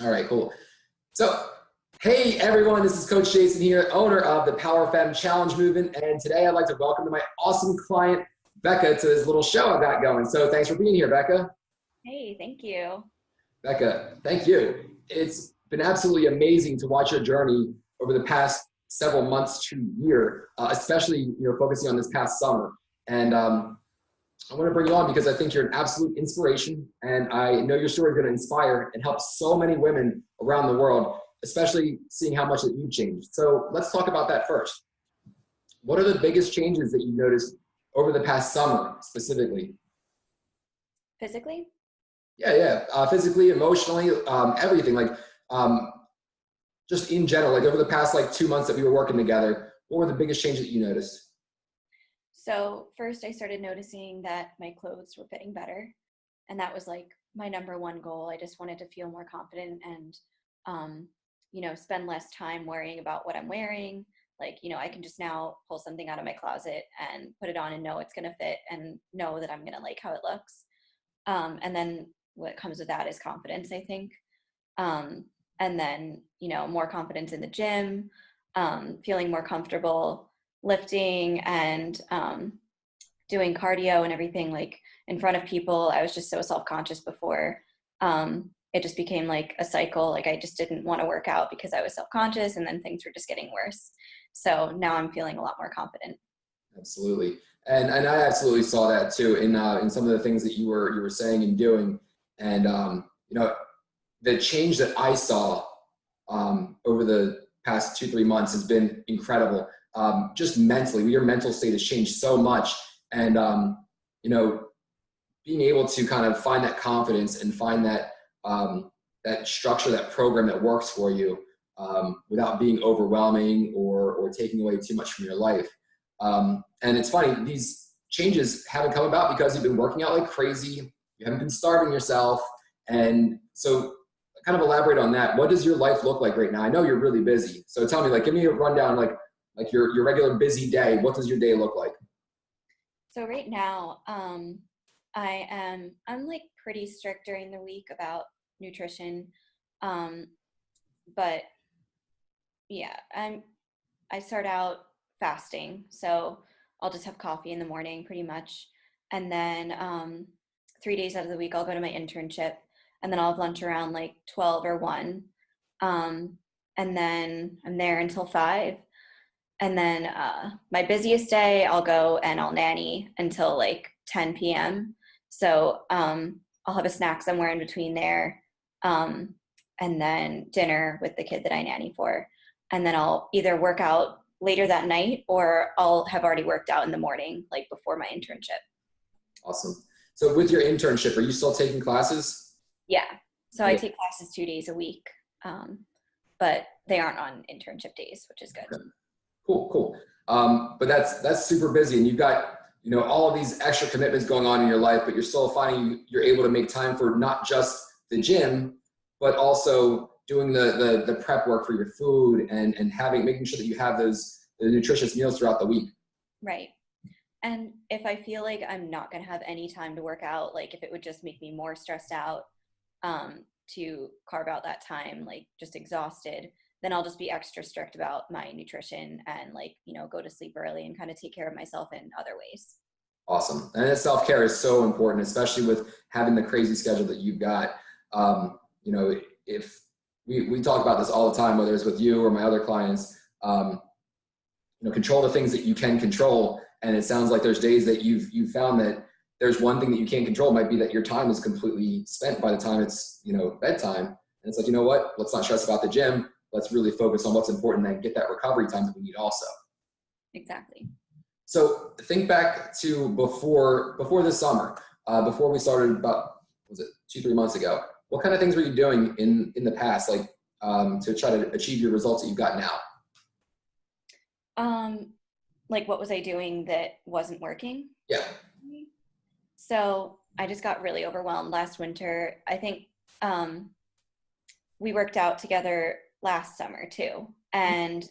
All right, cool. So, hey everyone, this is Coach Jason here, owner of the Power Fem Challenge Movement. And today I'd like to welcome to my awesome client, Becca, to this little show I've got going. So thanks for being here, Becca. Hey, thank you. Becca, thank you. It's been absolutely amazing to watch your journey over the past several months to year, especially focusing on this past summer. And I want to bring you on because I think you're an absolute inspiration, and I know your story is going to inspire and help so many women around the world, especially seeing how much that you've changed. So let's talk about that first. What are the biggest changes that you noticed over the past summer specifically? Physically? Yeah. Physically, emotionally, everything. Just in general, like over the past 2 months that we were working together, what were the biggest changes that you noticed? So first I started noticing that my clothes were fitting better. And that was like my number one goal. I just wanted to feel more confident and, spend less time worrying about what I'm wearing. I can just now pull something out of my closet and put it on and know it's going to fit and know that I'm going to like how it looks. And then what comes with that is confidence, I think. And then, more confidence in the gym, feeling more comfortable lifting and doing cardio and everything like in front of people. I was just so self-conscious before. It just became like a cycle. Like I just didn't want to work out because I was self-conscious, and then things were just getting worse. So now I'm feeling a lot more confident. Absolutely. And I absolutely saw that too in some of the things that you were saying and doing. And the change that I saw over the past 2-3 months has been incredible. Just mentally, your mental state has changed so much. And being able to kind of find that confidence and find that that structure, that program that works for you without being overwhelming or taking away too much from your life. And it's funny, these changes haven't come about because you've been working out like crazy. You haven't been starving yourself. And so kind of elaborate on that. What does your life look like right now? I know you're really busy. So tell me, give me a rundown, like your regular busy day. What does your day look like? So right now, I'm like pretty strict during the week about nutrition. But yeah, I start out fasting. So I'll just have coffee in the morning pretty much. And then 3 days out of the week, I'll go to my internship, and then I'll have lunch around like 12 or 1. And then I'm there until 5. And then my busiest day, I'll go and I'll nanny until like 10 p.m. So I'll have a snack somewhere in between there. And then dinner with the kid that I nanny for. And then I'll either work out later that night, or I'll have already worked out in the morning, like before my internship. Awesome. So with your internship, are you still taking classes? Yeah. So I take classes 2 days a week, but they aren't on internship days, which is good. Okay. Cool. But that's super busy, and you've got all of these extra commitments going on in your life, but you're still finding you're able to make time for not just the gym, but also doing the prep work for your food and making sure that you have the nutritious meals throughout the week. Right. And if I feel like I'm not going to have any time to work out, like if it would just make me more stressed out to carve out that time, like just exhausted, then I'll just be extra strict about my nutrition and go to sleep early and kind of take care of myself in other ways. Awesome. And self-care is so important, especially with having the crazy schedule that you've got. If we talk about this all the time, whether it's with you or my other clients, control the things that you can control. And it sounds like there's days that you've found that there's one thing that you can't control. It might be that your time is completely spent by the time it's, bedtime. And it's like, you know what, let's not stress about the gym. Let's really focus on what's important and get that recovery time that we need also. Exactly. So think back to before this summer, before we started about, 2-3 months ago. What kind of things were you doing in the past, to try to achieve your results that you've got now? What was I doing that wasn't working? Yeah. So I just got really overwhelmed last winter. I think we worked out together last summer too, and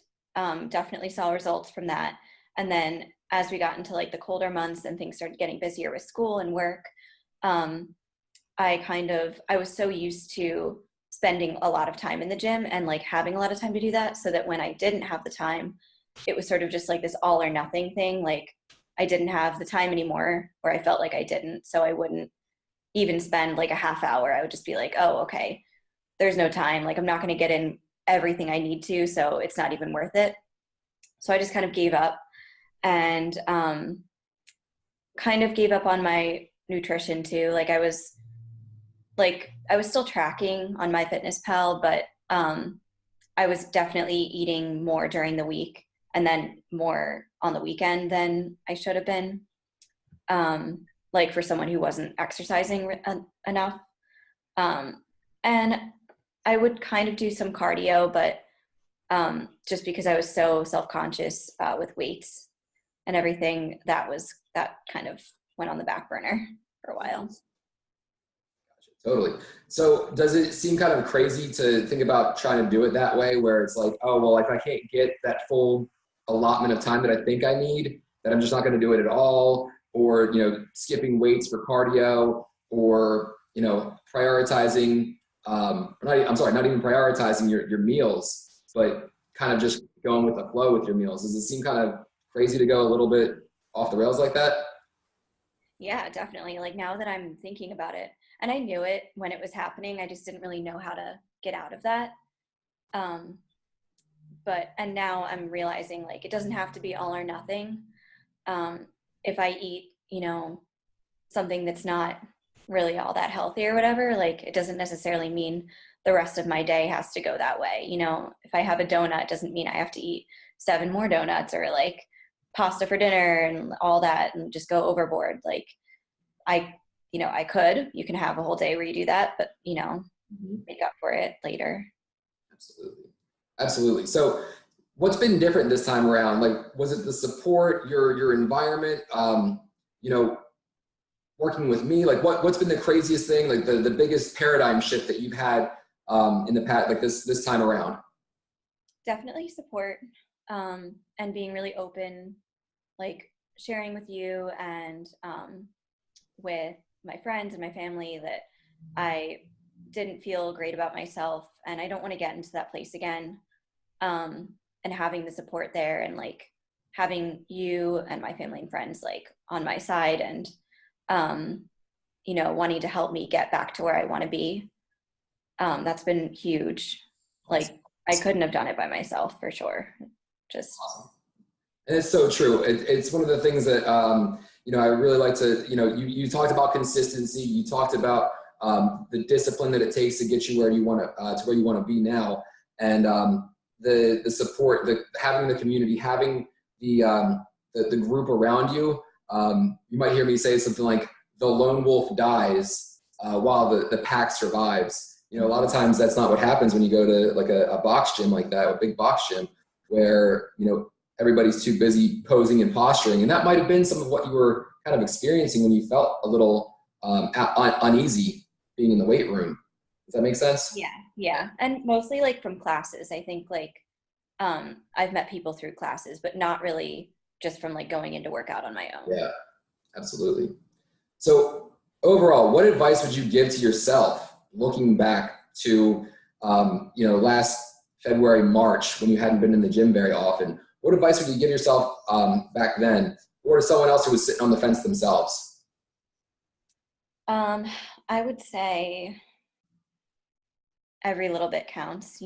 definitely saw results from that. And then as we got into the colder months and things started getting busier with school and work, I was so used to spending a lot of time in the gym and like having a lot of time to do that, so that when I didn't have the time, it was sort of just like this all or nothing thing. Like I didn't have the time anymore, or I felt like I didn't, so I wouldn't even spend like a half hour. I would just be like, oh, okay, there's no time. Like I'm not going to get in everything I need to, so it's not even worth it. So I just kind of gave up, and kind of gave up on my nutrition too. Like I was still tracking on MyFitnessPal, but I was definitely eating more during the week and then more on the weekend than I should have been. Like for someone who wasn't exercising enough. And I would kind of do some cardio, but just because I was so self-conscious with weights and everything, that kind of went on the back burner for a while. Totally. So does it seem kind of crazy to think about trying to do it that way, where it's like, oh, well, if I can't get that full allotment of time that I think I need, that I'm just not going to do it at all, or, skipping weights for cardio, or, prioritizing, not even prioritizing your meals, but kind of just going with the flow with your meals. Does it seem kind of crazy to go a little bit off the rails like that? Yeah, definitely. Like now that I'm thinking about it, and I knew it when it was happening, I just didn't really know how to get out of that. And now I'm realizing like it doesn't have to be all or nothing. If I eat, something that's not really all that healthy or whatever, like it doesn't necessarily mean the rest of my day has to go that way. If I have a donut, it doesn't mean I have to eat 7 more donuts, or like pasta for dinner and all that and just go overboard. Like you can have a whole day where you do that, but make up for it later. Absolutely. So what's been different this time around? Like, was it the support, your environment, working with me? Like what's been the craziest thing, like the biggest paradigm shift that you've had in the past, like this time around? Definitely support, and being really open, like sharing with you and with my friends and my family that I didn't feel great about myself and I don't want to get into that place again. And having the support there, and like having you and my family and friends like on my side, and wanting to help me get back to where I want to be. That's been huge. Like I couldn't have done it by myself for sure. Just awesome. And it's so true. It's one of the things that I really like to, you talked about consistency. You talked about the discipline that it takes to get you where you want to be now, and the support, having the community, having the group around you. You might hear me say something like, "The lone wolf dies while the pack survives." A lot of times that's not what happens when you go to like a box gym like that, a big box gym, where everybody's too busy posing and posturing, and that might have been some of what you were kind of experiencing when you felt a little uneasy being in the weight room. Does that make sense? Yeah. And mostly like from classes. I think like I've met people through classes, but not really just from like going into workout on my own. Yeah, absolutely. So overall, what advice would you give to yourself looking back to last February, March, when you hadn't been in the gym very often? What advice would you give yourself back then, or to someone else who was sitting on the fence themselves? I would say every little bit counts,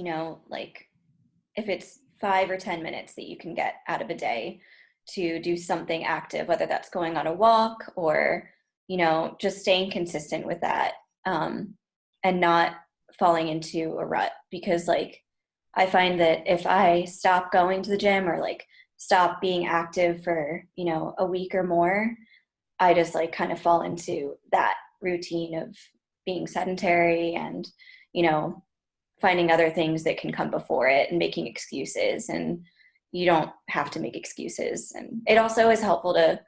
like if it's 5 or 10 minutes that you can get out of a day to do something active, whether that's going on a walk or, just staying consistent with that, and not falling into a rut. Because like, I find that if I stop going to the gym or like stop being active for, a week or more, I just like kind of fall into that routine of being sedentary and, finding other things that can come before it and making excuses. And you don't have to make excuses. And it also is helpful to,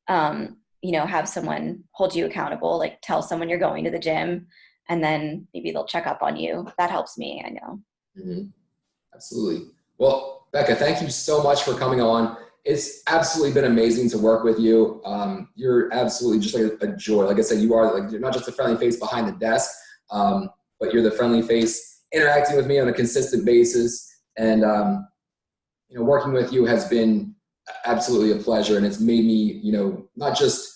have someone hold you accountable, like tell someone you're going to the gym, and then maybe they'll check up on you. That helps me, I know. Mm-hmm. Absolutely. Well, Becca, thank you so much for coming on. It's absolutely been amazing to work with you. You're absolutely just like a joy. Like I said, you are like, you're not just a friendly face behind the desk, but you're the friendly face interacting with me on a consistent basis. And, you know, working with you has been absolutely a pleasure. And it's made me, you know, not just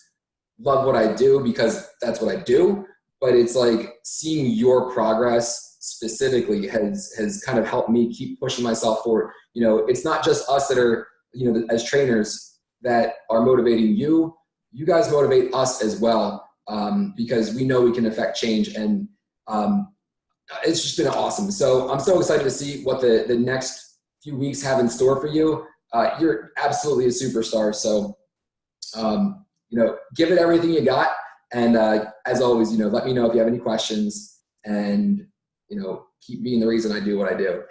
love what I do because that's what I do, but it's like seeing your progress specifically has kind of helped me keep pushing myself forward. You know, it's not just us that are, you know, as trainers that are motivating you. You guys motivate us as well, because we know we can affect change, and it's just been awesome. So I'm so excited to see what the next few weeks have in store for you. You're absolutely a superstar. So, you know, give it everything you got. And as always, you know, let me know if you have any questions, and, you know, keep being the reason I do what I do.